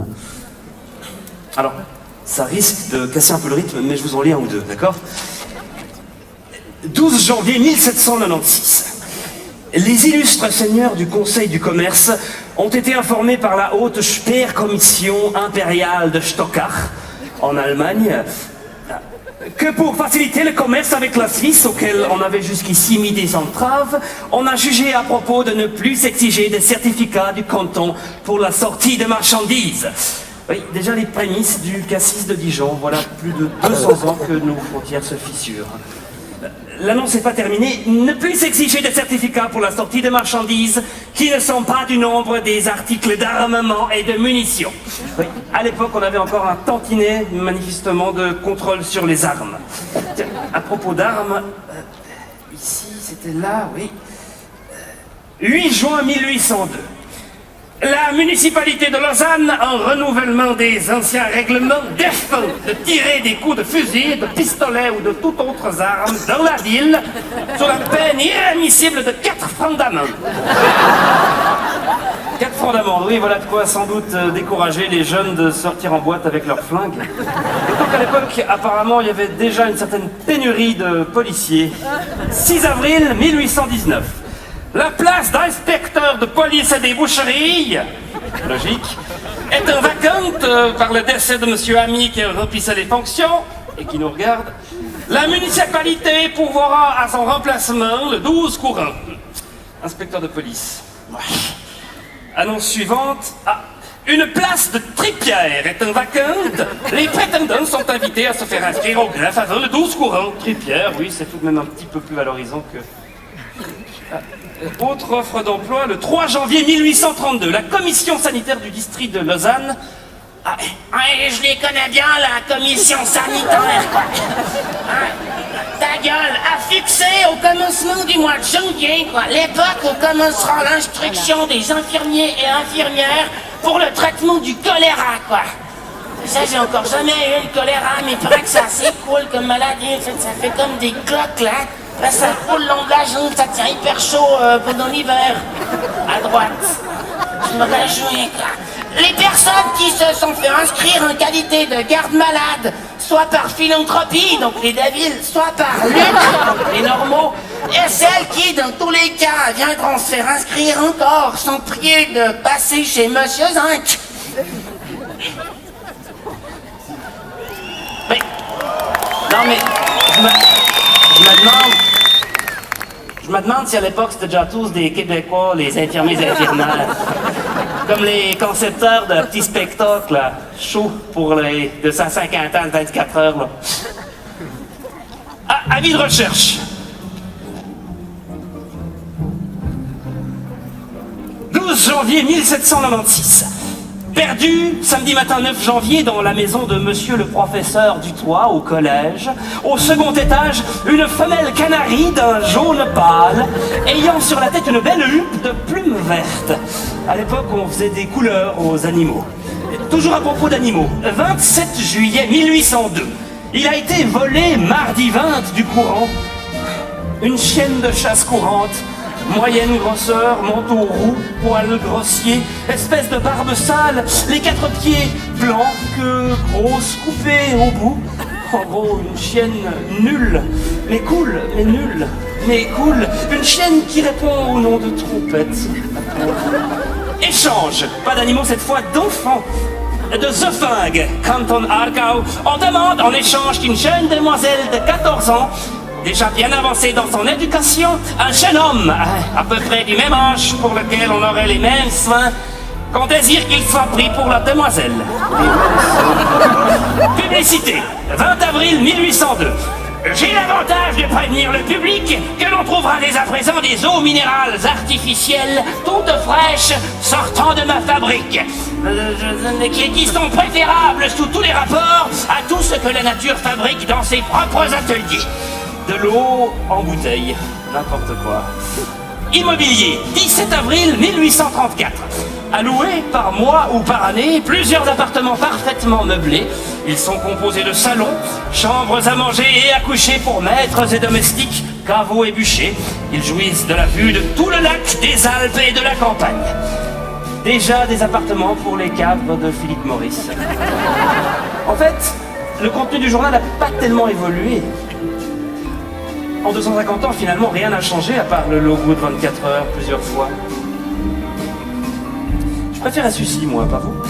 Neumann. Alors, ça risque de casser un peu le rythme, mais je vous en lis un ou deux, d'accord? 12 janvier 1796. Les illustres seigneurs du Conseil du commerce ont été informés par la haute Speerkommission impériale de Stockach, en Allemagne, que pour faciliter le commerce avec la Suisse, auquel on avait jusqu'ici mis des entraves, on a jugé à propos de ne plus exiger des certificats du canton pour la sortie de marchandises. Oui, déjà les prémices du cassis de Dijon. Voilà plus de 200 ans que nos frontières se fissurent. L'annonce n'est pas terminée. Ne plus exiger de certificats pour la sortie de marchandises qui ne sont pas du nombre des articles d'armement et de munitions. Oui, à l'époque, on avait encore un tantinet, manifestement, de contrôle sur les armes. Tiens, à propos d'armes, ici, c'était là, oui. 8 juin 1802. La municipalité de Lausanne, en renouvellement des anciens règlements, défend de tirer des coups de fusil, de pistolet ou de toute autre arme dans la ville, sous la peine irrémissible de 4 francs d'amende. 4 francs d'amende, oui, voilà de quoi sans doute décourager les jeunes de sortir en boîte avec leurs flingues. Et donc à l'époque, apparemment, il y avait déjà une certaine pénurie de policiers. 6 avril 1819. La place d'inspecteur de police et des boucheries, logique, est vacante par le décès de monsieur Ami qui remplissait les fonctions et qui nous regarde. La municipalité pourvoira à son remplacement le 12 courant. Inspecteur de police. Ouais. Annonce suivante. Ah, une place de Tripière est vacante. Les prétendants sont invités à se faire inscrire au greffe avant le 12 courant. Tripière, oui, c'est tout de même un petit peu plus valorisant que... Autre offre d'emploi, le 3 janvier 1832, la commission sanitaire du district de Lausanne. Je les connais bien, la commission sanitaire, quoi. Ta gueule, a fixé au commencement du mois de janvier, quoi, l'époque où commencera l'instruction des infirmiers et infirmières pour le traitement du choléra, quoi. Ça, j'ai encore jamais eu le choléra, mais il paraît que c'est assez cool comme maladie, ça fait comme des cloques, là. Là, ça roule le long de la jambe, ça tient hyper chaud pendant l'hiver. À droite. Je me réjouis, quoi. Les personnes qui se sont fait inscrire en qualité de garde-malade, soit par philanthropie, donc les débiles, soit par lutte, donc les normaux, et celles qui, dans tous les cas, viendront se faire inscrire encore, sont priées de passer chez Monsieur Zinc. Mais... Non mais... Je me demande si à l'époque c'était déjà tous des Québécois, les infirmiers et infirmières. Comme les concepteurs de petits spectacles, là, chauds pour les 250 ans, 24 heures. Là. Ah, avis de recherche. 12 janvier 1796. Perdu samedi matin 9 janvier dans la maison de monsieur le professeur Dutoit au collège. Au second étage, une femelle canarie d'un jaune pâle, ayant sur la tête une belle huppe de plumes vertes. À l'époque, on faisait des couleurs aux animaux. Toujours à propos d'animaux, 27 juillet 1802, il a été volé mardi 20 du courant. Une chienne de chasse courante, moyenne grosseur, manteau roux, poils grossiers, espèce de barbe sale, les 4 pieds blancs, queue grosse, coupée au bout. En gros, une chienne nulle, mais cool, mais nulle, mais cool. Une chienne qui répond au nom de trompette. Échange, pas d'animaux cette fois, d'enfants. De Zofingue, canton Aargau, on demande en échange qu'une jeune demoiselle de 14 ans, déjà bien avancé dans son éducation, un jeune homme, à peu près du même âge, pour lequel on aurait les mêmes soins, qu'on désire qu'il soit pris pour la demoiselle. Publicité, 20 avril 1802. J'ai l'avantage de prévenir le public que l'on trouvera dès à présent des eaux minérales artificielles, toutes fraîches, sortant de ma fabrique, qui sont préférables sous tous les rapports à tout ce que la nature fabrique dans ses propres ateliers. De l'eau en bouteille, n'importe quoi. Immobilier, 17 avril 1834. Alloués par mois ou par année, plusieurs appartements parfaitement meublés. Ils sont composés de salons, chambres à manger et à coucher pour maîtres et domestiques, caveaux et bûchers. Ils jouissent de la vue de tout le lac, des Alpes et de la campagne. Déjà des appartements pour les cadres de Philippe Maurice. En fait, le contenu du journal n'a pas tellement évolué. En 250 ans, finalement, rien n'a changé à part le logo de 24 heures plusieurs fois. Je préfère celui-ci, moi, pas vous.